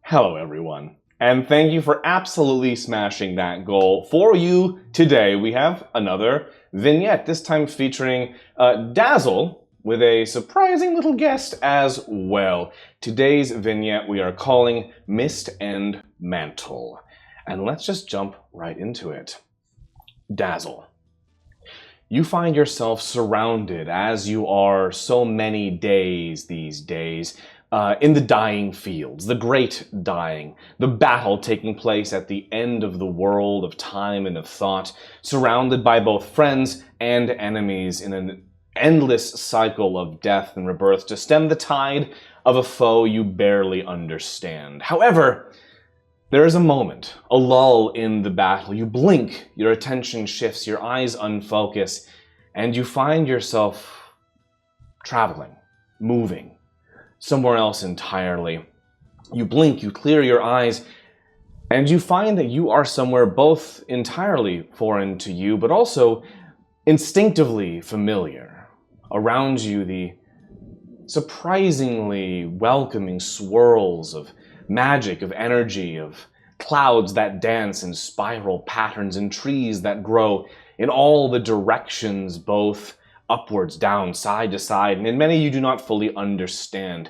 Hello, everyone, and thank you for absolutely smashing that goal. For you today, we have another vignette, this time featuring Dazzle, with a surprising little guest as well. Today's vignette we are calling Myst and Mantle. And let's just jump right into it. Dazzle. You find yourself surrounded, as you are so many days these days, in the dying fields, the great dying, the battle taking place at the end of the world of time and of thought, surrounded by both friends and enemies in an endless cycle of death and rebirth to stem the tide of a foe you barely understand. However, there is a moment, a lull in the battle. You blink, your attention shifts, your eyes unfocus, and you find yourself traveling, moving, somewhere else entirely. You blink, you clear your eyes, and you find that you are somewhere both entirely foreign to you, but also instinctively familiar. Around you, the surprisingly welcoming swirls of magic, of energy, of clouds that dance in spiral patterns, and trees that grow in all the directions, both upwards, down, side to side, and in many you do not fully understand.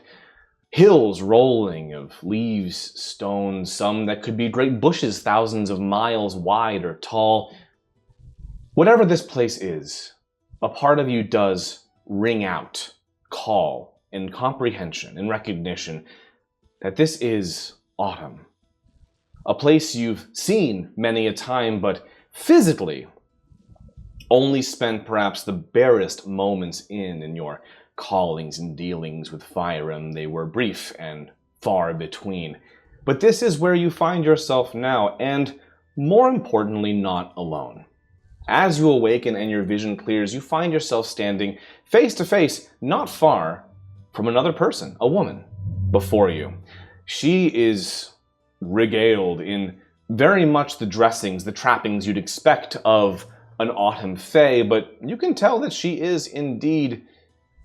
Hills rolling of leaves, stones, some that could be great bushes thousands of miles wide or tall. Whatever this place is, a part of you does ring out, call, in comprehension, in recognition, that this is autumn. A place you've seen many a time, but physically only spent perhaps the barest moments in your callings and dealings with Firem. They were brief and far between. But this is where you find yourself now, and more importantly, not alone. As you awaken and your vision clears, you find yourself standing face to face, not far from another person, a woman, before you. She is regaled in very much the dressings, the trappings you'd expect of an autumn fae, but you can tell that she is indeed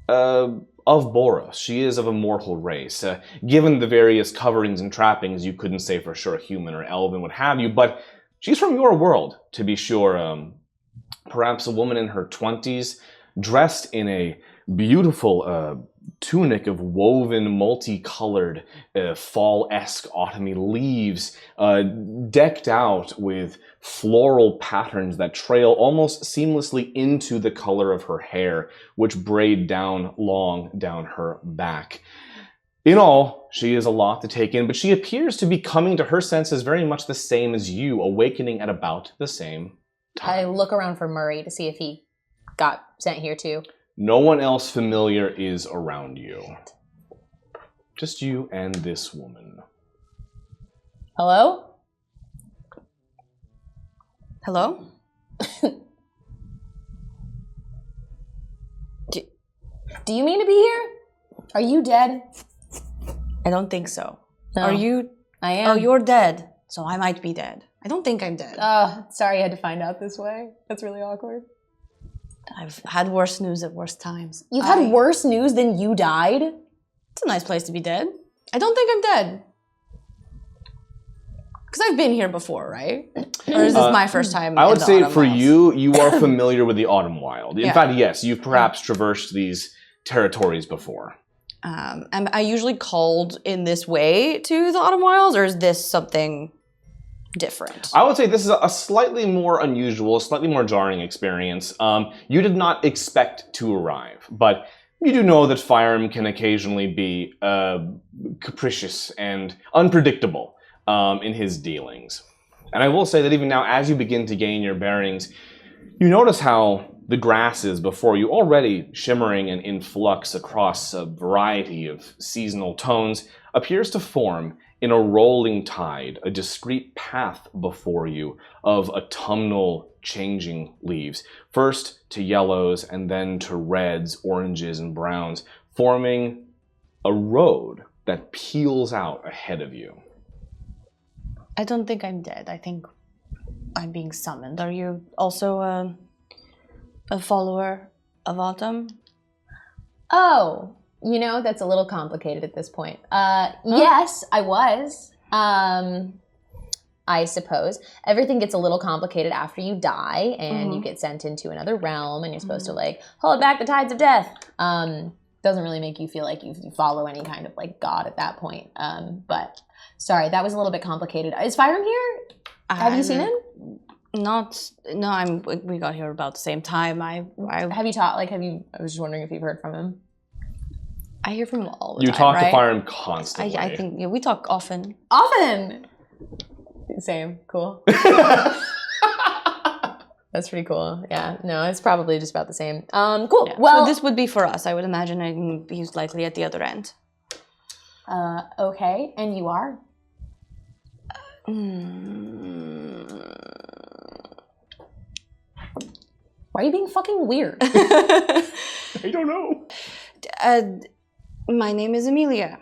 of Boros. She is of a mortal race. Given the various coverings and trappings, you couldn't say for sure human or elven, what have you, but she's from your world, to be sure. Perhaps a woman in her 20s, dressed in a beautiful tunic of woven, multicolored, fall-esque autumny leaves, decked out with floral patterns that trail almost seamlessly into the color of her hair, which braid down long down her back. In all, she is a lot to take in, but she appears to be coming to her senses very much the same as you, awakening at about the same time. I look around for Murray to see if he got sent here too. No one else familiar is around you. Just you and this woman. Hello? Hello? Do you mean to be here? Are you dead? I don't think so. No. Are you? I am. Oh, you're dead. So I might be dead. I don't think I'm dead. Sorry you had to find out this way. That's really awkward. I've had worse news at worse times. You've had worse news than you died? It's a nice place to be dead. I don't think I'm dead. Because I've been here before, right? Or is this my first time? I would say for Wilds? you are familiar with the Autumn Wild. In Yeah. fact, yes, you've perhaps traversed these territories before. Am I usually called in this way to the Autumn Wilds, or is this something different? I would say this is a slightly more unusual, slightly more jarring experience. You did not expect to arrive, but you do know that Firem can occasionally be capricious and unpredictable in his dealings. And I will say that even now, as you begin to gain your bearings, you notice how the grasses before you, already shimmering and in flux across a variety of seasonal tones, appears to form in a rolling tide, a discrete path before you of autumnal changing leaves, first to yellows and then to reds, oranges, and browns, forming a road that peels out ahead of you. I don't think I'm dead. I think I'm being summoned. Are you also a follower of Autumn? Oh, you know, that's a little complicated at this point. Yes, I was. I suppose. Everything gets a little complicated after you die, and you get sent into another realm, and you're supposed to, like, hold back the tides of death. Doesn't really make you feel like you follow any kind of, like, god at that point. But, sorry, that was a little bit complicated. Is Firem here? Have you seen him? We got here about the same time. Have you taught, like, I was just wondering if you've heard from him. I hear from him all the You time, talk right? to Firem constantly. I think, yeah, we talk often. Often! Same. Cool. That's pretty cool. Yeah. No, it's probably just about the same. Cool. Yeah. Well, so this would be for us. I would imagine he's likely at the other end. Okay. And you are? Why are you being fucking weird? I don't know. My name is Amelia.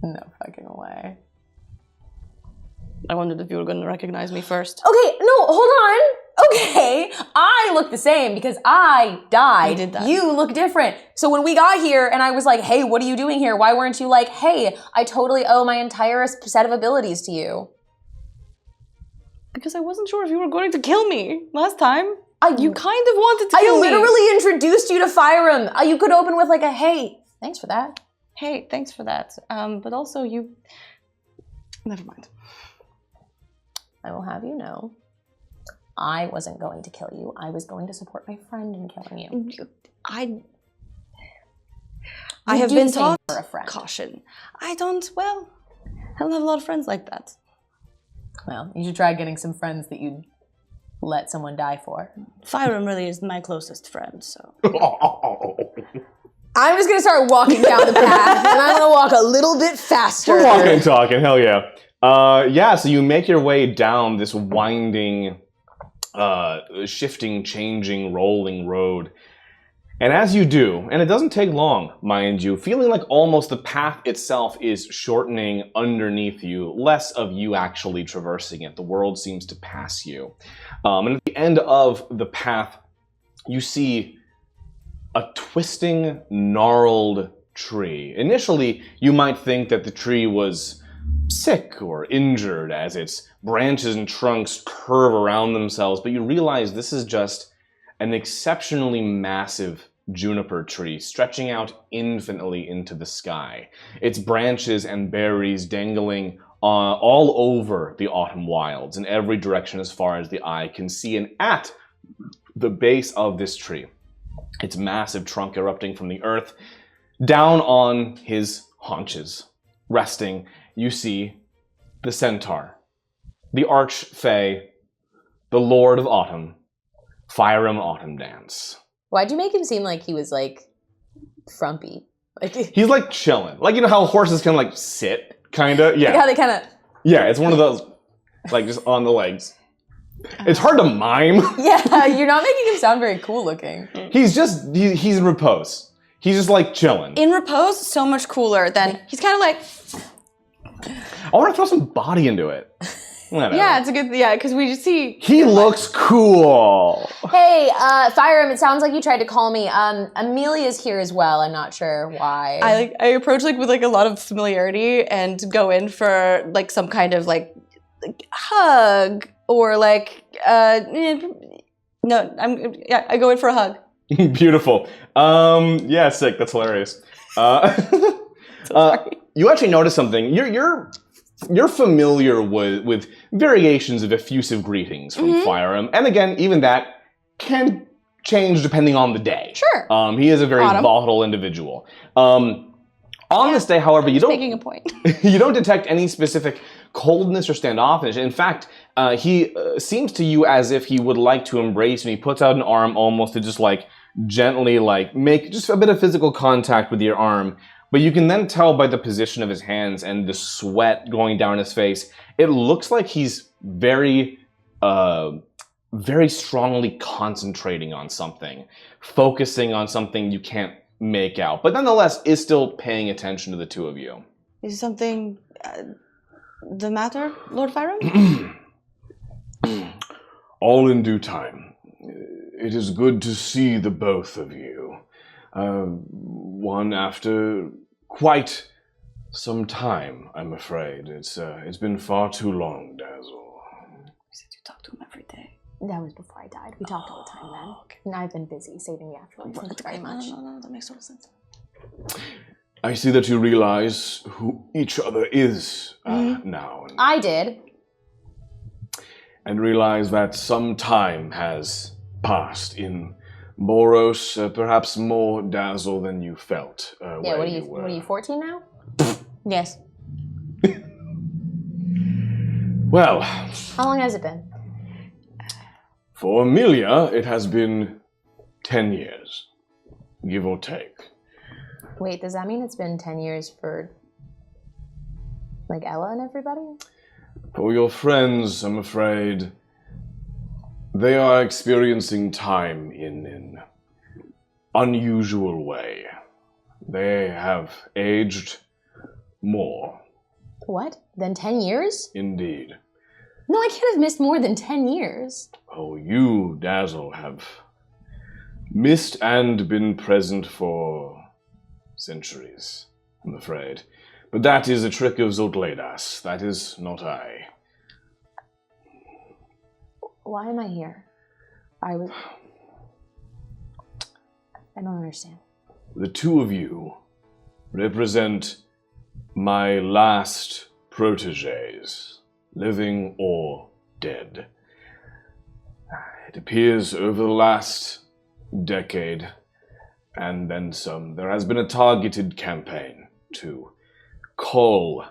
No fucking way. I wondered if you were going to recognize me first. Okay, no, hold on. Okay, I look the same because I died. You did that. You look different. So when we got here and I was like, hey, what are you doing here? Why weren't you like, hey, I totally owe my entire set of abilities to you? Because I wasn't sure if you were going to kill me last time. You kind of wanted to kill me. I literally introduced you to Firem. You could open with like a, hey, thanks for that. Hey, thanks for that. But also you... Never mind. I will have you know, I wasn't going to kill you. I was going to support my friend in killing you. I have been taught for a friend. Caution. I don't have a lot of friends like that. Well, you should try getting some friends that you'd let someone die for. Firem really is my closest friend, so... I'm just going to start walking down the path, and I'm going to walk a little bit faster. We're walking and talking, hell yeah. So you make your way down this winding, shifting, changing, rolling road. And as you do, and it doesn't take long, mind you, feeling like almost the path itself is shortening underneath you, less of you actually traversing it. The world seems to pass you. And at the end of the path, you see a twisting, gnarled tree. Initially, you might think that the tree was sick or injured as its branches and trunks curve around themselves, but you realize this is just an exceptionally massive juniper tree stretching out infinitely into the sky. Its branches and berries dangling all over the autumn wilds in every direction as far as the eye can see. And at the base of this tree, its massive trunk erupting from the earth, down on his haunches, resting, you see the centaur, the archfey, the lord of autumn, Firem Autumn Dance. Why'd you make him seem like he was, like, frumpy? Like He's, like, chilling. Like, you know how horses can, like, sit, kinda? Yeah. Like how they kind of... Yeah, it's one of those, like, just on the legs. It's hard to mime. Yeah, you're not making him sound very cool looking. He's in repose. He's just, like, chilling. In repose, so much cooler than... He's kind of like... I want to throw some body into it. Whatever. Yeah, it's a good... Yeah, because we just see... He looks cool. Hey, Firem, it sounds like you tried to call me. Amelia's here as well. I'm not sure why. I approach like with like a lot of familiarity and go in for like some kind of like hug or like no, I go in for a hug. Beautiful. Yeah, sick. That's hilarious. You actually notice something. You're familiar with variations of effusive greetings from Firem, and again, even that can change depending on the day. Sure. He is a very volatile individual. On this day, however, you don't making a point. you don't detect any specific coldness or standoffish. In fact, he seems to you as if he would like to embrace you. He puts out an arm almost to just like gently like make just a bit of physical contact with your arm. But you can then tell by the position of his hands and the sweat going down his face, it looks like he's very, very strongly concentrating on something, focusing on something you can't make out, but nonetheless is still paying attention to the two of you. Is something the matter, Lord Firem? All in due time. It is good to see the both of you. one after quite some time, I'm afraid. It's been far too long, Dazzle. You said you talk to him every day. That was before I died. We talked all the time then. Okay. And I've been busy saving the afterlife. Thank you very much. No, that makes total sense. I see that you realize who each other is now. I did. And realize that some time has passed in Boros, perhaps more Dazzle than you felt. Yeah, what are you, 14 now? Yes. Well, How long has it been? for Amelia, it has been 10 years, give or take. Wait, does that mean it's been 10 years for, like, Ella and everybody? For your friends, I'm afraid, they are experiencing time in an unusual way. They have aged more. What? Then 10 years? Indeed. No, I can't have missed more than 10 years. Oh, you, Dazzle, have missed and been present for centuries, I'm afraid. But that is a trick of Zoltledas. That is not I. Why am I here? I don't understand. The two of you represent my last protégés, living or dead. It appears over the last decade, and then some, there has been a targeted campaign to cull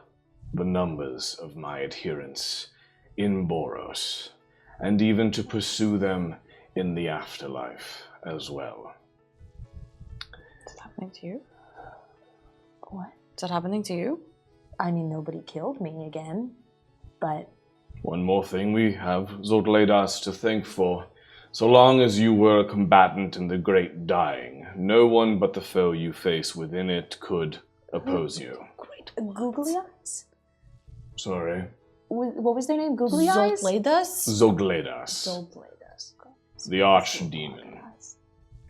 the numbers of my adherents in Boros, and even to pursue them in the afterlife as well. Is that happening to you? What? Is that happening to you? I mean, nobody killed me again, but One more thing, we have Zoltledas to thank for. So long as you were a combatant in the Great Dying, no one but the foe you face within it could oppose you. Googly Eyes? Sorry. What was their name? Googly Eyes? Zoltledas? Zogledas, Zoltledas. the archdemon,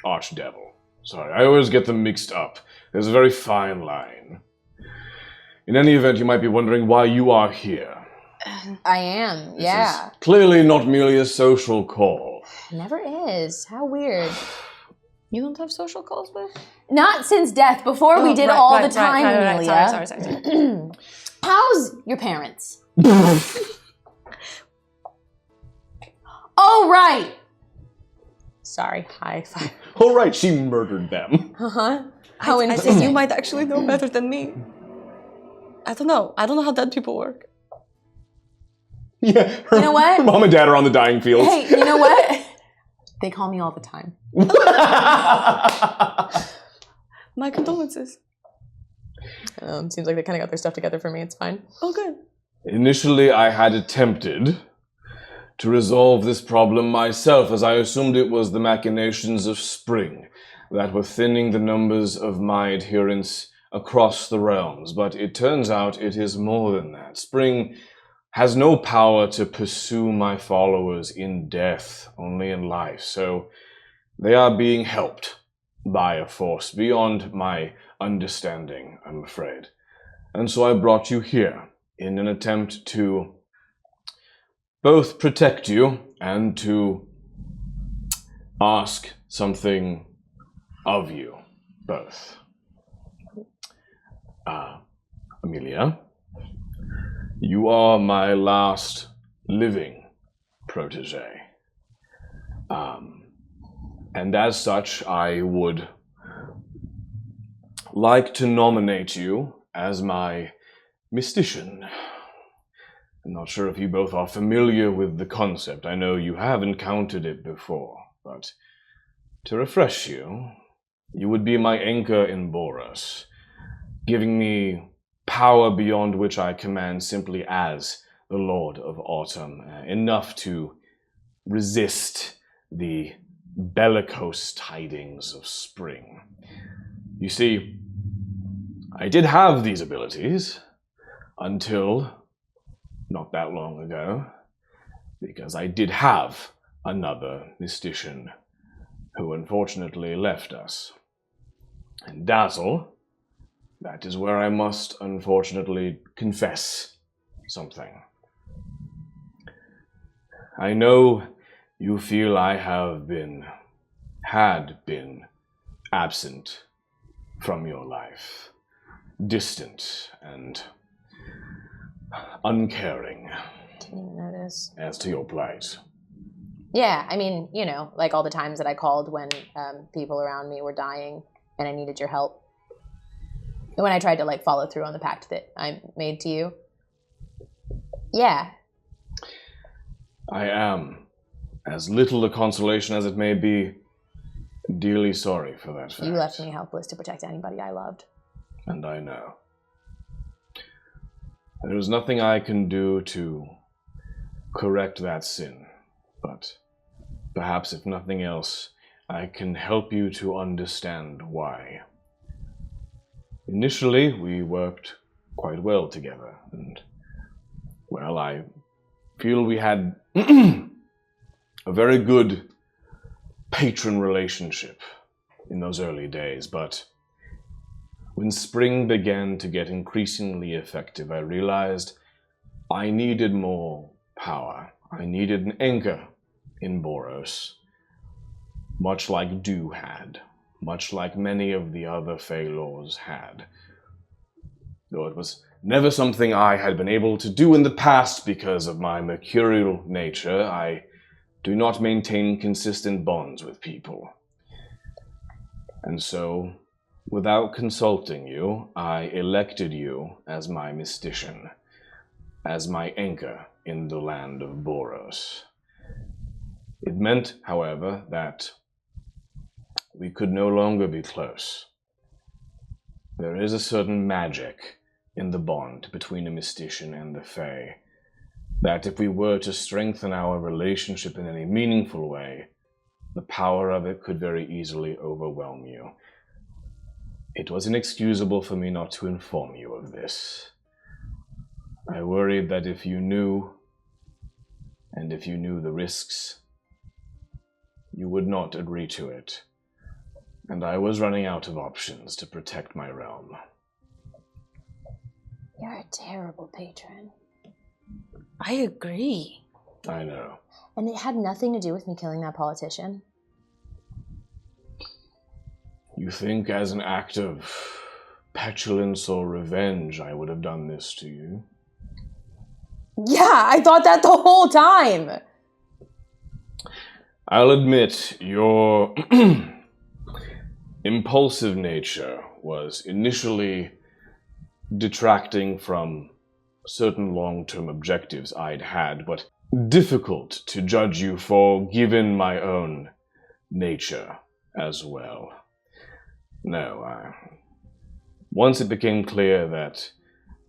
archdevil. Sorry, I always get them mixed up. There's a very fine line. In any event, you might be wondering why you are here. I am, This yeah. is clearly not merely a social call. Never is. How weird. You don't have social calls with? Not since death. Before we did all the time, Amelia. Sorry. How's your parents? Oh, right. Sorry. High five. All right, she murdered them. Uh-huh. I think you might actually know better than me. I don't know how dead people work. Yeah, You know what? Her mom and dad are on the dying fields. Hey, you know what? They call me all the time. My condolences. Seems like they kind of got their stuff together for me. It's fine. Oh, good. Initially, I had attempted to resolve this problem myself, as I assumed it was the machinations of Spring that were thinning the numbers of my adherents across the realms. But it turns out it is more than that. Spring has no power to pursue my followers in death, only in life. So they are being helped by a force beyond my understanding, I'm afraid. And so I brought you here in an attempt to both protect you and to ask something of you both. Amelia, you are my last living protege. And as such, I would like to nominate you as my mystician. I'm not sure if you both are familiar with the concept. I know you have encountered it before, but to refresh you, you would be my anchor in Boros, giving me power beyond which I command simply as the Lord of Autumn, enough to resist the bellicose tidings of Spring. You see, I did have these abilities until not that long ago, because I did have another mystician who unfortunately left us. And Dazzle, that is where I must unfortunately confess something. I know you feel I had been absent from your life, distant and uncaring Didn't even notice. as to your plight. Yeah, I mean, you know, like all the times that I called when people around me were dying and I needed your help. And when I tried to like follow through on the pact that I made to you. Yeah. I am, as little a consolation as it may be, dearly sorry for that fact. You left me helpless to protect anybody I loved. And I know. There is nothing I can do to correct that sin, but perhaps if nothing else, I can help you to understand why. Initially, we worked quite well together, and, well, I feel we had a very good patron relationship in those early days, but when spring began to get increasingly effective, I realized I needed more power. I needed an anchor in Boros, much like Dew had, much like many of the other Fey Lords had. Though it was never something I had been able to do in the past because of my mercurial nature, I do not maintain consistent bonds with people. And so, without consulting you, I elected you as my mystician, as my anchor in the land of Boros. It meant, however, that we could no longer be close. There is a certain magic in the bond between a mystician and the Fae, that if we were to strengthen our relationship in any meaningful way, the power of it could very easily overwhelm you. It was inexcusable for me not to inform you of this. I worried that if you knew, and if you knew the risks, you would not agree to it. And I was running out of options to protect my realm. You're a terrible patron. I agree. I know. And it had nothing to do with me killing that politician. You think as an act of petulance or revenge I would have done this to you? Yeah, I thought that the whole time. I'll admit, your impulsive nature was initially detracting from certain long-term objectives I'd had, but difficult to judge you for given my own nature as well. No, once it became clear that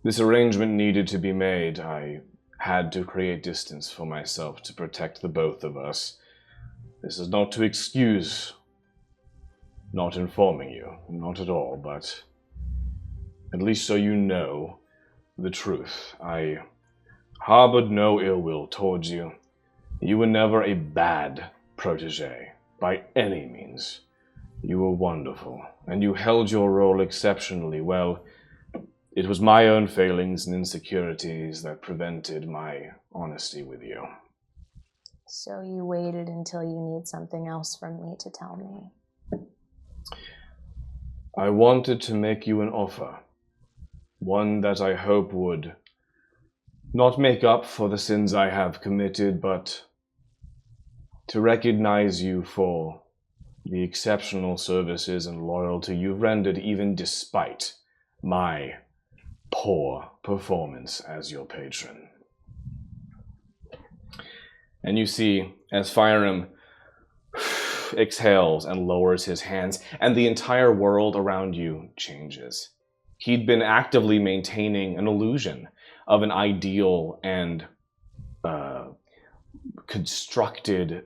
this arrangement needed to be made, I had to create distance for myself to protect the both of us. This is not to excuse not informing you, not at all, but at least so you know the truth. I harbored no ill will towards you. You were never a bad protege, by any means. You were wonderful, and you held your role exceptionally well. It was my own failings and insecurities that prevented my honesty with you. So you waited until you need something else from me to tell me. I wanted to make you an offer, one that I hope would not make up for the sins I have committed, but to recognize you for the exceptional services and loyalty you've rendered even despite my poor performance as your patron. And you see, as Firem exhales and lowers his hands, and the entire world around you changes. He'd been actively maintaining an illusion of an ideal and constructed,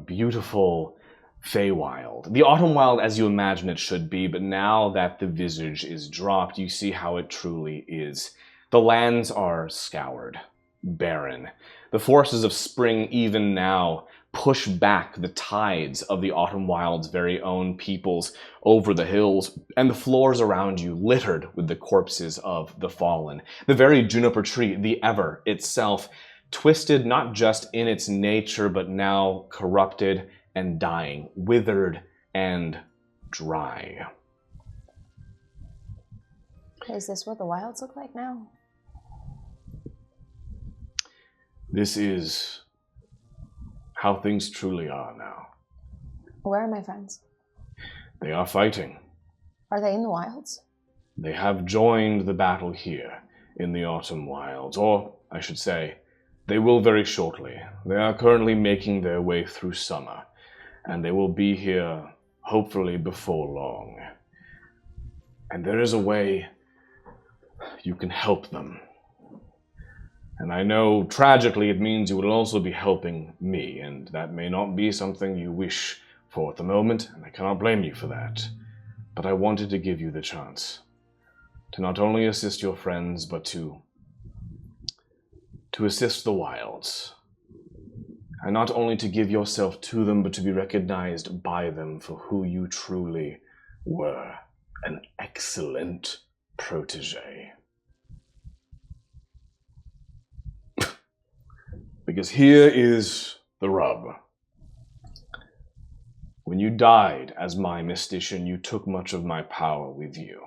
beautiful Feywild. The Autumn Wild as you imagine it should be, but now that the visage is dropped, you see how it truly is. The lands are scoured, barren. The forces of spring even now push back the tides of the Autumn Wild's very own peoples over the hills, and the floors around you littered with the corpses of the fallen. The very juniper tree, the Ever itself, twisted not just in its nature, but now corrupted and dying, withered and dry. Is this what the wilds look like now? This is how things truly are now. Where are my friends? They are fighting. Are they in the wilds? They have joined the battle here in the Autumn Wilds, or I should say, they will very shortly. They are currently making their way through summer, and they will be here hopefully before long. And there is a way you can help them. And I know, tragically, it means you will also be helping me, and that may not be something you wish for at the moment, and I cannot blame you for that. But I wanted to give you the chance to not only assist your friends, but to assist the wilds. And not only to give yourself to them, but to be recognized by them for who you truly were. An excellent protege. Because here is the rub. When you died as my mystician, you took much of my power with you.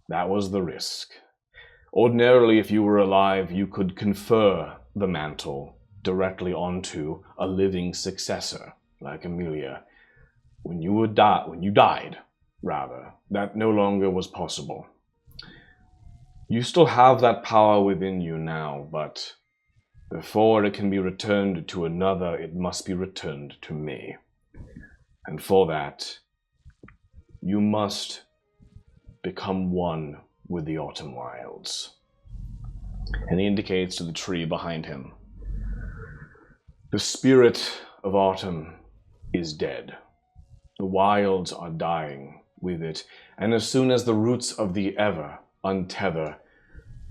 That was the risk. Ordinarily, if you were alive, you could confer the mantle directly onto a living successor, like Amelia. When you died, that no longer was possible. You still have that power within you now, but before it can be returned to another, it must be returned to me. And for that, you must become one with the Autumn Wilds. And he indicates to the tree behind him. The spirit of autumn is dead. The wilds are dying with it, and as soon as the roots of the Ever untether,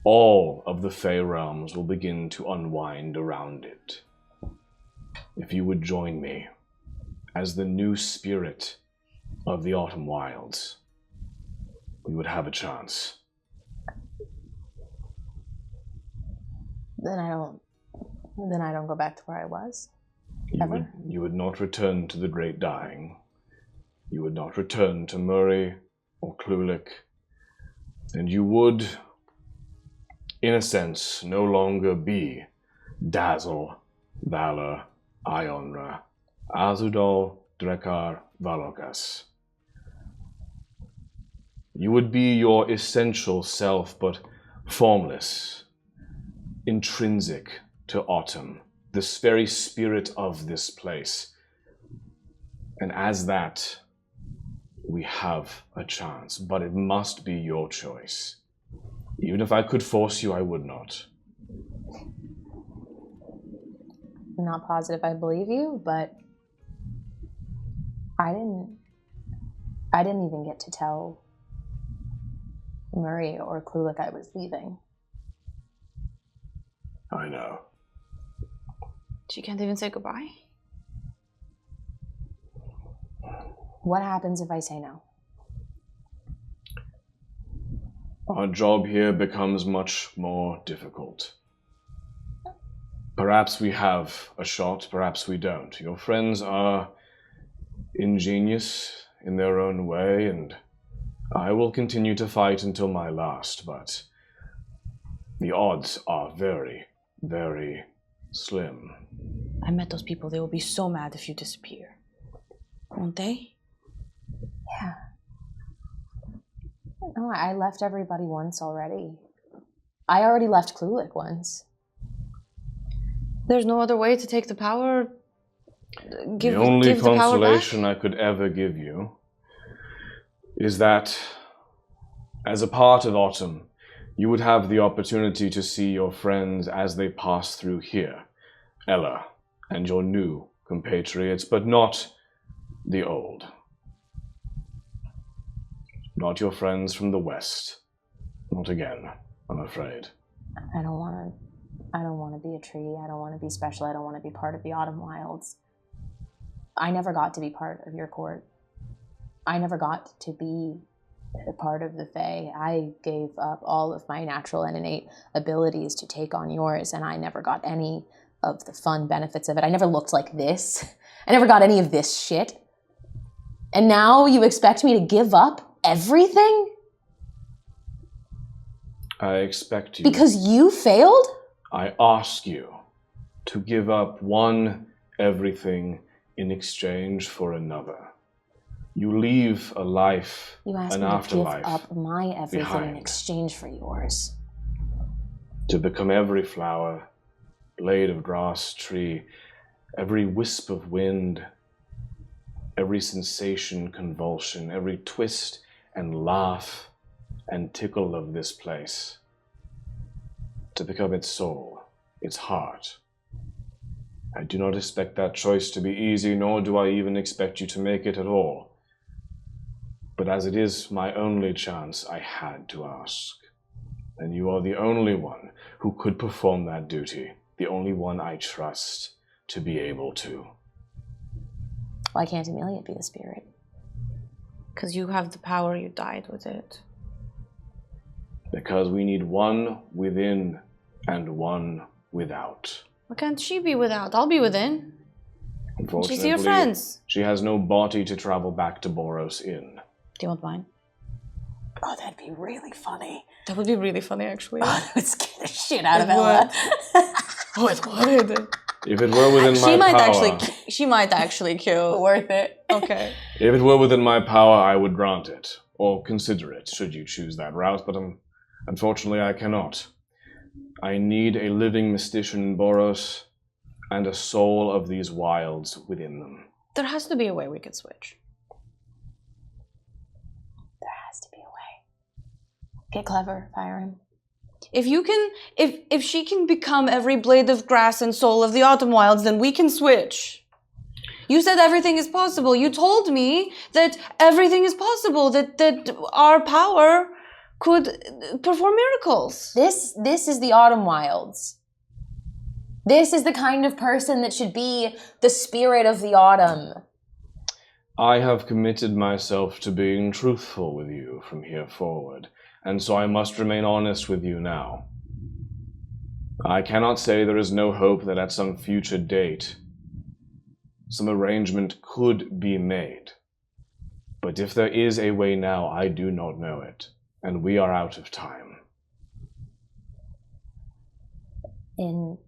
all of the Fey realms will begin to unwind around it. If you would join me as the new spirit of the Autumn Wilds, we would have a chance. Then I don't go back to where I was. You would not return to the Great Dying. You would not return to Murray or Klulik. And you would, in a sense, no longer be Dazzle, Valor, Ionra, Azudol, Drekar, Valokas. You would be your essential self, but formless, intrinsic to autumn, this very spirit of this place. And as that, we have a chance, but it must be your choice. Even if I could force you, I would not. I'm not positive I believe you, but I didn't even get to tell Murray or Klulik I was leaving. I know. She can't even say goodbye? What happens if I say no? Our job here becomes much more difficult. Perhaps we have a shot, perhaps we don't. Your friends are ingenious in their own way, and I will continue to fight until my last, but the odds are very, very slim. I met those people. They will be so mad if you disappear. Won't they? Yeah. No, I left everybody once already. I already left Klulik once. There's no other way to take the power? The only consolation I could ever give you is that, as a part of autumn, you would have the opportunity to see your friends as they pass through here, Ella, and your new compatriots, but not the old. Not your friends from the West. Not again, I'm afraid. I don't want to I don't want to be a tree. I don't want to be special. I don't want to be part of the Autumn Wilds. I never got to be part of your court. I never got to be a part of the Fae. I gave up all of my natural and innate abilities to take on yours, and I never got any of the fun benefits of it. I never looked like this. I never got any of this shit. And now you expect me to give up everything? I expect you... Because you failed? I ask you to give up one everything in exchange for another. You leave a life, You asked an me to afterlife, give up my everything behind. in exchange for yours. To become every flower, blade of grass, tree, every wisp of wind, every sensation, convulsion, every twist and laugh and tickle of this place. To become its soul, its heart. I do not expect that choice to be easy, nor do I even expect you to make it at all. But as it is my only chance, I had to ask. And you are the only one who could perform that duty, the only one I trust to be able to. Why can't Amelia be the spirit? Because you have the power, you died with it. Because we need one within and one without. Why can't she be without? I'll be within. Unfortunately, She's your friends. she has no body to travel back to Boros in. Do you want mine? Oh, that'd be really funny. That would be really funny, actually. Oh, that would scare the shit out of It Ella. Oh, it would. If it were within my power... She might actually kill. Worth it. Okay. If it were within my power, I would grant it, or consider it, should you choose that route, but unfortunately I cannot. I need a living mystician in Boros, and a soul of these wilds within them. There has to be a way we could switch. There has to be a way. Get clever, Firem. If you can, if she can become every blade of grass and soul of the Autumn Wilds, then we can switch. You said everything is possible. You told me that everything is possible, that our power could perform miracles. This is the Autumn Wilds. This is the kind of person that should be the spirit of the autumn. I have committed myself to being truthful with you from here forward, and so I must remain honest with you now. I cannot say there is no hope that at some future date, some arrangement could be made. But if there is a way now, I do not know it, and we are out of time. In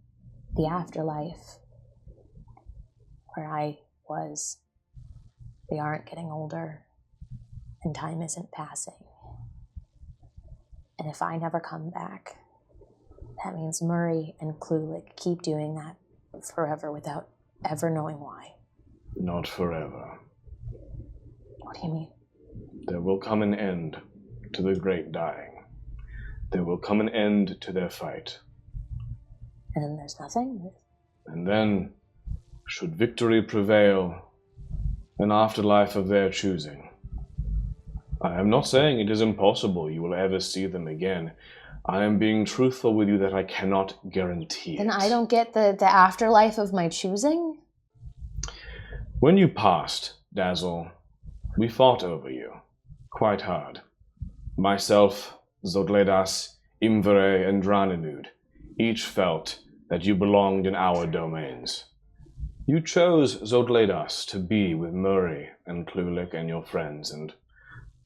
the afterlife, where I was, they aren't getting older, and time isn't passing. And if I never come back, that means Murray and Klulik keep doing that forever without ever knowing why. Not forever. What do you mean? There will come an end to the great dying. There will come an end to their fight. And then there's nothing? And then, should victory prevail, an afterlife of their choosing. I am not saying it is impossible you will ever see them again. I am being truthful with you that I cannot guarantee it. Then I don't get the afterlife of my choosing? When you passed, Dazzle, we fought over you. Quite hard. Myself, Zodledas, Imvere, and Draninud each felt that you belonged in our domains. You chose Zodledas to be with Murray and Klulik and your friends, and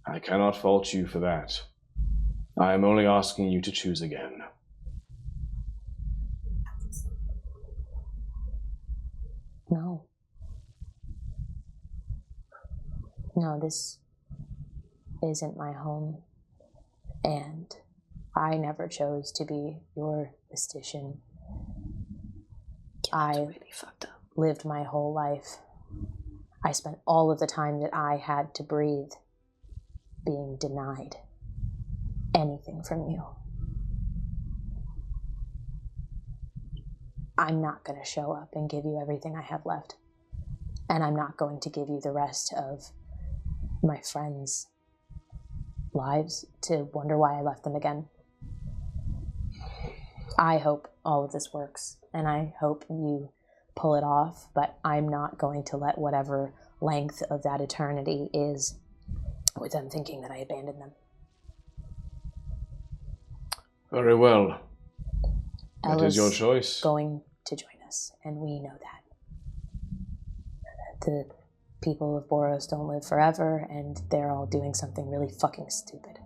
I cannot fault you for that. I am only asking you to choose again. No. No, this isn't my home, and I never chose to be your mystician. I really fucked up. Lived my whole life. I spent all of the time that I had to breathe being denied anything from you. I'm not going to show up and give you everything I have left. And I'm not going to give you the rest of my friends' lives to wonder why I left them again. I hope all of this works, and I hope you pull it off, but I'm not going to let whatever length of that eternity is with them thinking that I abandoned them. Very well. That Ella's is your choice. going to join us, and we know that. The people of Boros don't live forever, and they're all doing something really fucking stupid.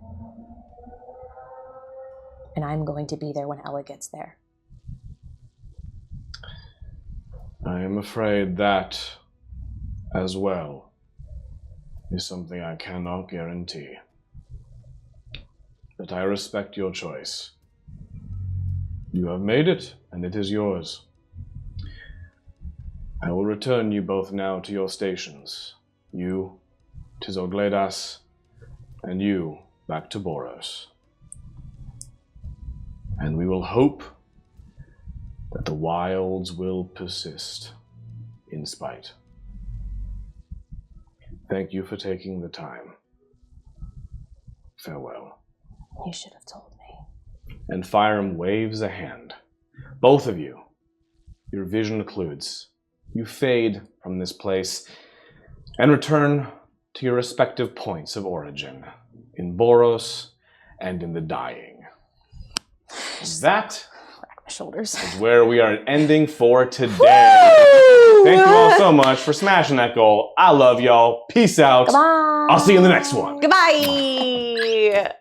And I'm going to be there when Ella gets there. I am afraid that, as well, is something I cannot guarantee. But I respect your choice. You have made it, and it is yours. I will return you both now to your stations. You to Zogledas, and you back to Boros. And we will hope that the wilds will persist in spite. Thank you for taking the time. Farewell. You should have told me. And Firem waves a hand. Both of you, your vision occludes. You fade from this place and return to your respective points of origin, in Boros and in the Dying. That Crack my shoulders. is where we are ending for today. Thank you all so much for smashing that goal. I love y'all. Peace out. Goodbye. I'll see you in the next one. Goodbye.